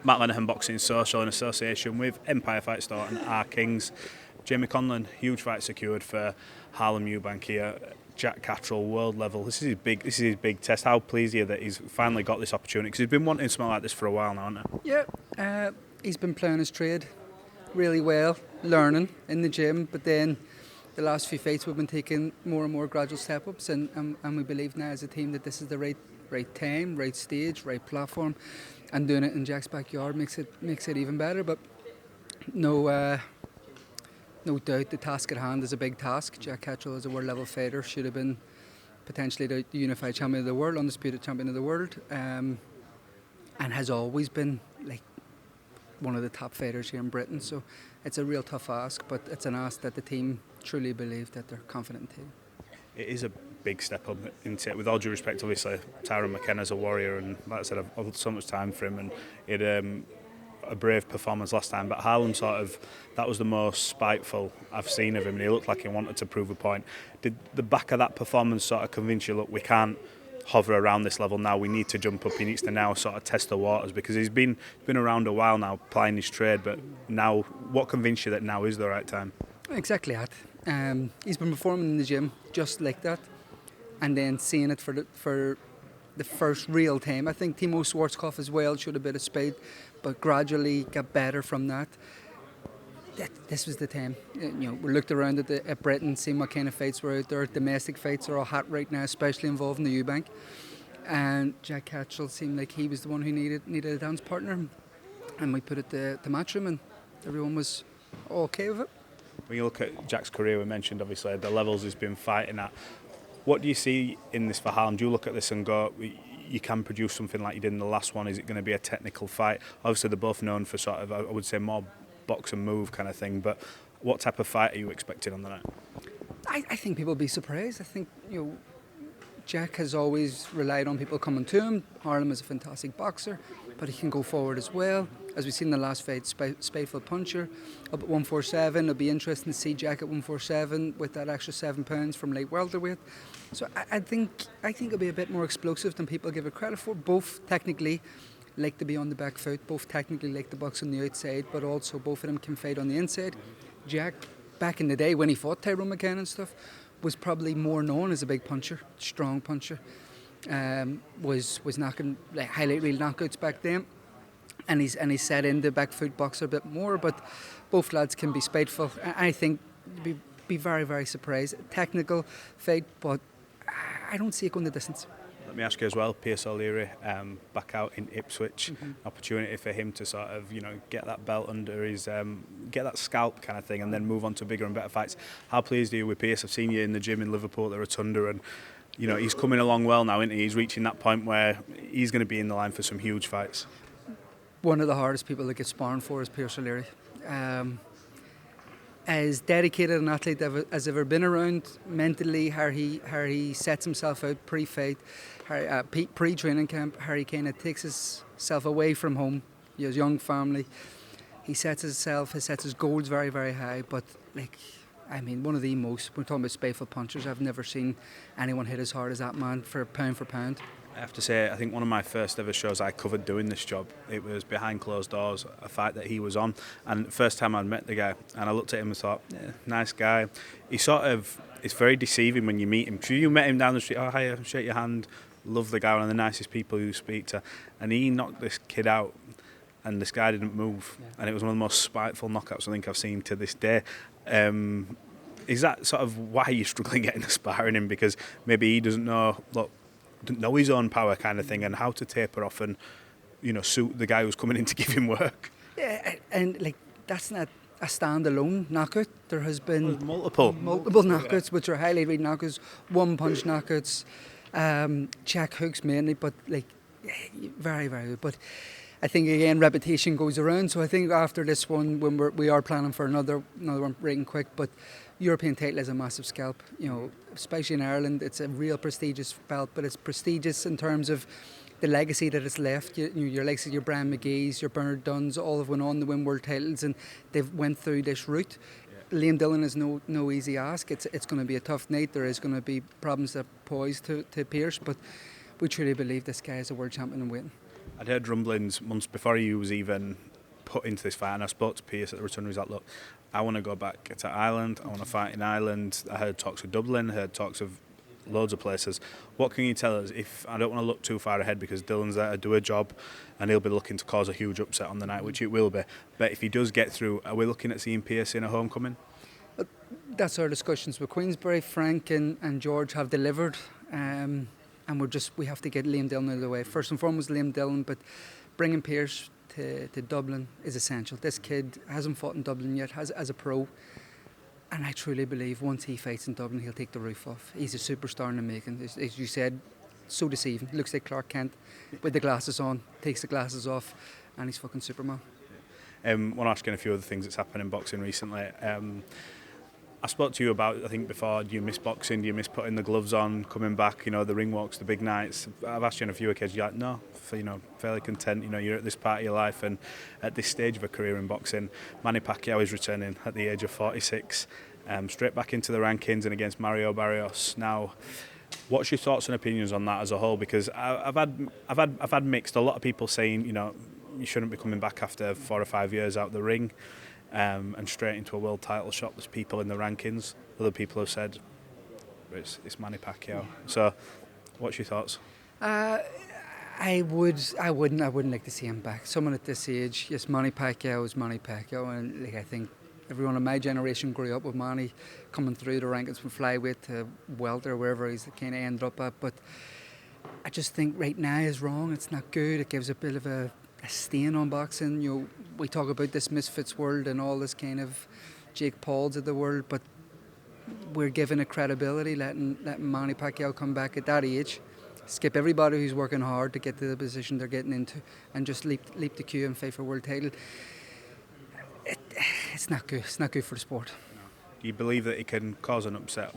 Matt Lenihan Boxing Social in association with Empire Fight Store and our Kings. Jamie Conlan, huge fight secured for Harlem-Eubank here. Jack Catterall, world level. This is his big test. How pleased are you that he's finally got this opportunity? Because he's been wanting something like this for a while now, hasn't he? Yeah, he's been playing his trade really well, learning in the gym, but then the last few fights we've been taking more and more gradual step-ups, and we believe now as a team that this is the right time, right stage, right platform, and doing it in Jack's backyard makes it even better. But no doubt the task at hand is a big task. Jack Catterall is a world level fighter, should have been potentially the unified champion of the world, undisputed champion of the world, and has always been like one of the top fighters here in Britain. So it's a real tough ask, but it's an ask that the team truly believe that they're confident in. It is a big step up into it. With all due respect, obviously, Tyrone McKenna's a warrior, and like I said, I've had so much time for him, and it a brave performance last time. But Harlem that was the most spiteful I've seen of him, and he looked like he wanted to prove a point. Did the back of that performance sort of convince you, look, we can't hover around this level now, we need to jump up, he needs to now sort of test the waters, because he's been around a while now plying his trade, but now, what convinced you that now is the right time? Exactly that. He's been performing in the gym just like that, and then seeing it for the first real time. I think Timo Schwarzkopf as well showed a bit of speed, but gradually got better from that. This was the time. We looked around at Britain, seeing what kind of fights were out there. Domestic fights are all hot right now, especially involving the Eubank. And Jack Catterall seemed like he was the one who needed a dance partner, and we put it to Matchroom, and everyone was okay with it. When you look at Jack's career, we mentioned obviously the levels he's been fighting at. What do you see in this for Harlem? Do you look at this and go, you can produce something like you did in the last one? Is it going to be a technical fight? Obviously, they're both known for sort of, I would say, more box and move kind of thing. But what type of fight are you expecting on the night? I think people will be surprised. I think Jack has always relied on people coming to him. Harlem is a fantastic boxer, but he can go forward as well. As we've seen in the last fight, spiteful puncher up at 147. It'll be interesting to see Jack at 147 with that extra 7 pounds from light welterweight. So I think it'll be a bit more explosive than people give it credit for. Both technically like to be on the back foot, both technically like to box on the outside, but also both of them can fight on the inside. Jack, back in the day when he fought Tyrone McKenna and stuff, was probably more known as a big puncher, strong puncher. Was knocking like highlight reel knockouts back then, and he's set in the back foot boxer a bit more. But both lads can be spiteful. I think you'd be very, very surprised. Technical fight, but I don't see it going the distance. Let me ask you as well, Pierce O'Leary back out in Ipswich, opportunity for him to sort of get that belt under his, get that scalp kind of thing, and then move on to bigger and better fights. How pleased are you with Pierce? I've seen you in the gym in Liverpool at the Rotunda, and he's coming along well now, isn't he? He's reaching that point where he's going to be in the line for some huge fights. One of the hardest people to get sparring for is Pierce O'Leary. As dedicated an athlete as ever been around, mentally, how he sets himself out pre-fight, pre-training camp, how he kind of takes himself away from home, his young family. He sets his goals very, very high. But one of the most, we're talking about spiteful punchers, I've never seen anyone hit as hard as that man for pound. I have to say, I think one of my first ever shows I covered doing this job, it was behind closed doors, a fight that he was on, and the first time I'd met the guy, and I looked at him and thought, yeah, nice guy. It's very deceiving when you meet him. You met him down the street, oh hiya, shake your hand, love the guy, one of the nicest people you speak to, and he knocked this kid out, and this guy didn't move, and it was one of the most spiteful knockouts I think I've seen to this day. Is that sort of why you're struggling getting the sparring in? Because maybe he doesn't know his own power kind of thing, and how to taper off and suit the guy who's coming in to give him work. Yeah, and that's not a standalone knockout. There has been multiple knockouts, which are highly rated knockouts, one punch knockouts, check hooks mainly, but very, very good. But I think again reputation goes around. So I think after this one, when we are planning for another one breaking quick, but European title is a massive scalp, especially in Ireland. It's a real prestigious belt, but it's prestigious in terms of the legacy that it's left. Your legacy, your Brian McGee's, your Bernard Dunn's, all have went on to win world titles, and they've went through this route. Liam Dillon is no easy ask. It's going to be a tough night. There is going to be problems that pose to Pierce, but we truly believe this guy is a world champion in waiting. I'd heard rumblings months before he was even put into this fight, and I spoke to Pierce at the return. He's like, look, I want to go back to Ireland, I want to fight in Ireland. I heard talks of Dublin, I heard talks of loads of places. What can you tell us? If I don't want to look too far ahead, because Dylan's there to do a job and he'll be looking to cause a huge upset on the night, which it will be, but if he does get through, are we looking at seeing Pierce in a homecoming? That's our discussions with Queensberry. Frank and George have delivered, and we have to get Liam Dillon out of the way. First and foremost, Liam Dillon, but bringing Pierce to Dublin is essential. This kid hasn't fought in Dublin yet, as a pro, and I truly believe once he fights in Dublin, he'll take the roof off. He's a superstar in the making. As you said, so deceiving. Looks like Clark Kent with the glasses on, takes the glasses off, and he's fucking Superman. I want to ask you a few other things that's happened in boxing recently. I spoke to you about, I think before, do you miss boxing, do you miss putting the gloves on, coming back, the ring walks, the big nights? I've asked you on a few occasions, you're like, no, fairly content, you're at this part of your life, and at this stage of a career in boxing. Manny Pacquiao is returning at the age of 46, straight back into the rankings and against Mario Barrios. Now, what's your thoughts and opinions on that as a whole? Because I've had mixed, a lot of people saying, you shouldn't be coming back after 4 or 5 years out the ring. And straight into a world title shot. There's people in the rankings. Other people have said it's Manny Pacquiao. So, what's your thoughts? I wouldn't like to see him back. Someone at this age, yes, Manny Pacquiao is Manny Pacquiao, and I think everyone in my generation grew up with Manny coming through the rankings from flyweight to welter, wherever he's kind of ended up at. But I just think right now is wrong. It's not good. It gives a bit of a stain on boxing. We talk about this misfits world and all this kind of Jake Pauls of the world, but we're giving it credibility, letting Manny Pacquiao come back at that age, skip everybody who's working hard to get to the position they're getting into, and just leap the queue and fight for world title. It's not good. It's not good for the sport. Do you believe that it can cause an upset?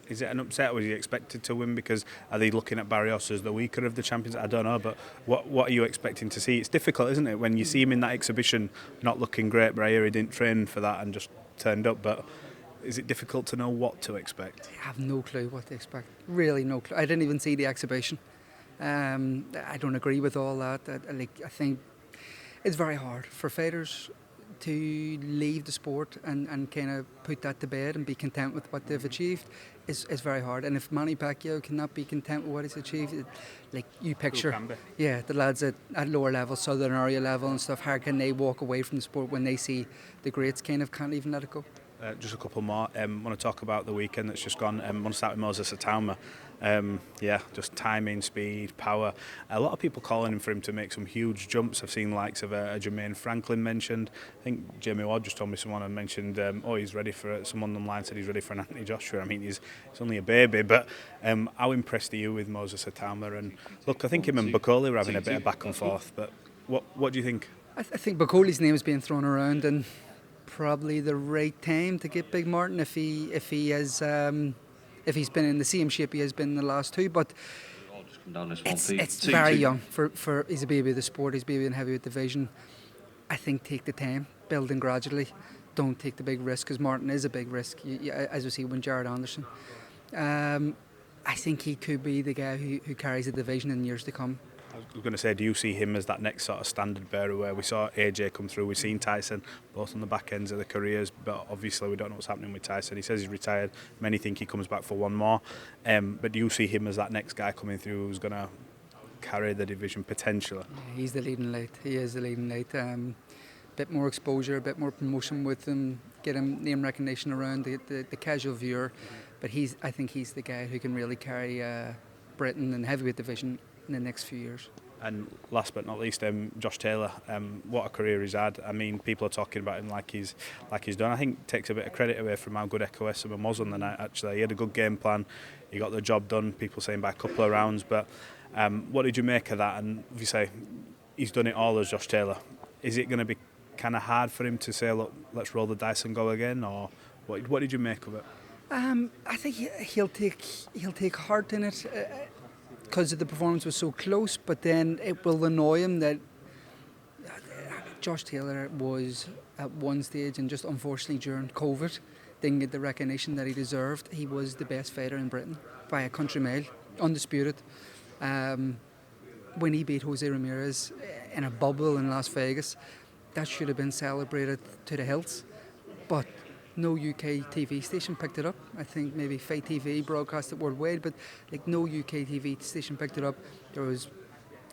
Is it an upset, or is he expected to win? Because are they looking at Barrios as the weaker of the champions? I don't know, but what are you expecting to see? It's difficult, isn't it, when you see him in that exhibition not looking great, but I hear he didn't train for that and just turned up, but is it difficult to know what to expect? I have no clue what to expect. Really no clue. I didn't even see the exhibition. I don't agree with all that. I think it's very hard for fighters to leave the sport and kind of put that to bed and be content with what they've achieved is very hard. And if Manny Pacquiao cannot be content with what he's achieved, you picture, the lads at lower level, southern area level and stuff, how can they walk away from the sport when they see the greats kind of can't even let it go? Just a couple more. I want to talk about the weekend that's just gone. I want to start with Moses Itauma. Just timing, speed, power. A lot of people calling him for him to make some huge jumps. I've seen likes of Jermaine Franklin mentioned. I think Jamie Ward just told me someone had mentioned, he's ready for it. Someone online said he's ready for an Anthony Joshua. I mean, he's only a baby, but how impressed are you with Moses Itauma? And look, I think him and Bakoli were having a bit of back and forth, but what do you think? I think Bakoli's name is being thrown around, and probably the right time to get Big Martin if he's been in the same shape he has been in the last two. But it's very young for he's a baby of the sport. He's a baby in heavyweight division. I think take the time, building gradually. Don't take the big risk, because Martin is a big risk. As we see when Jared Anderson. I think he could be the guy who carries the division in years to come. I was going to say, do you see him as that next sort of standard bearer where we saw AJ come through, we've seen Tyson, both on the back ends of their careers, but obviously we don't know what's happening with Tyson. He says he's retired, many think he comes back for one more, but do you see him as that next guy coming through who's going to carry the division potentially? He's the leading light, he is the leading light. Bit more exposure, a bit more promotion with him, get him name recognition around the casual viewer, but I think he's the guy who can really carry Britain in the heavyweight division in the next few years. And last but not least, Josh Taylor, what a career he's had. I mean, people are talking about him like he's done. I think takes a bit of credit away from how good Eko Esima was on the night. Actually, he had a good game plan. He got the job done. People saying by a couple of rounds. But what did you make of that? And if you say he's done it all as Josh Taylor, is it going to be kind of hard for him to say, look, let's roll the dice and go again, or what did you make of it? I think he'll take heart in it. Because the performance was so close, but then it will annoy him that Josh Taylor was at one stage, and just unfortunately during COVID didn't get the recognition that he deserved. He was the best fighter in Britain by a country mile, undisputed. when he beat Jose Ramirez in a bubble in Las Vegas, that should have been celebrated to the hills. But no UK TV station picked it up. I think maybe Fight TV broadcast it worldwide, but like no UK TV station picked it up. There was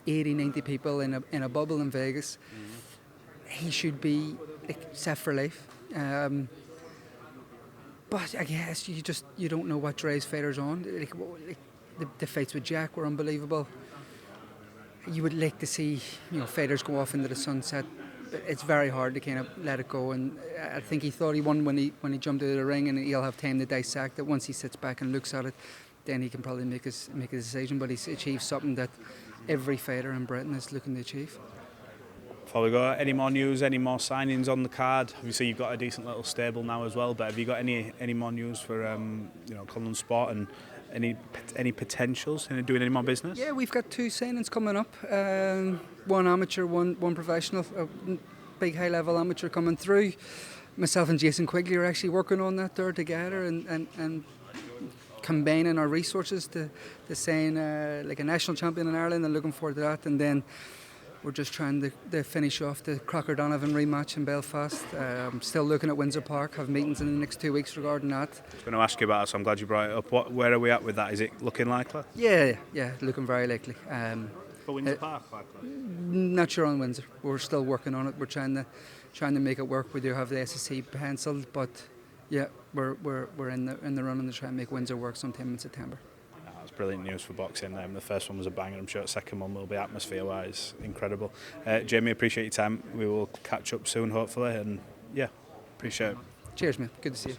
80, 90 people in a bubble in Vegas. He should be set for life. But I guess you don't know what drives fighters on. The fights with Jack were unbelievable. You would like to see fighters go off into the sunset. But it's very hard to kind of let it go. And I think he thought he won when he jumped out of the ring, and he'll have time to dissect it. Once he sits back and looks at it, then he can probably make a decision. But he's achieved something that every fighter in Britain is looking to achieve. Before we go, any more news, any more signings on the card? Obviously, you've got a decent little stable now as well, but have you got any more news for Conlan Sport and any potentials in doing any more business? Yeah, we've got 2 signings coming up. One amateur, one professional. A big high-level amateur coming through. Myself and Jason Quigley are actually working on that there together and combining our resources to sign like a national champion in Ireland, and looking forward to that. And then we're just trying to finish off the Crocker Donovan rematch in Belfast. Still looking at Windsor Park, have meetings in the next 2 weeks regarding that. I was going to ask you about it, so I'm glad you brought it up. Where are we at with that? Is it looking likely? Yeah, looking very likely. For Windsor Park, likely? Not sure on Windsor. We're still working on it. We're trying to make it work. We do have the SSC penciled, but yeah, we're in the running to try and make Windsor work sometime in September. That's brilliant news for boxing. The first one was a banger. I'm sure the second one will be atmosphere-wise incredible. Jamie, appreciate your time. We will catch up soon, hopefully, and yeah, appreciate it. Cheers, mate. Good to see you.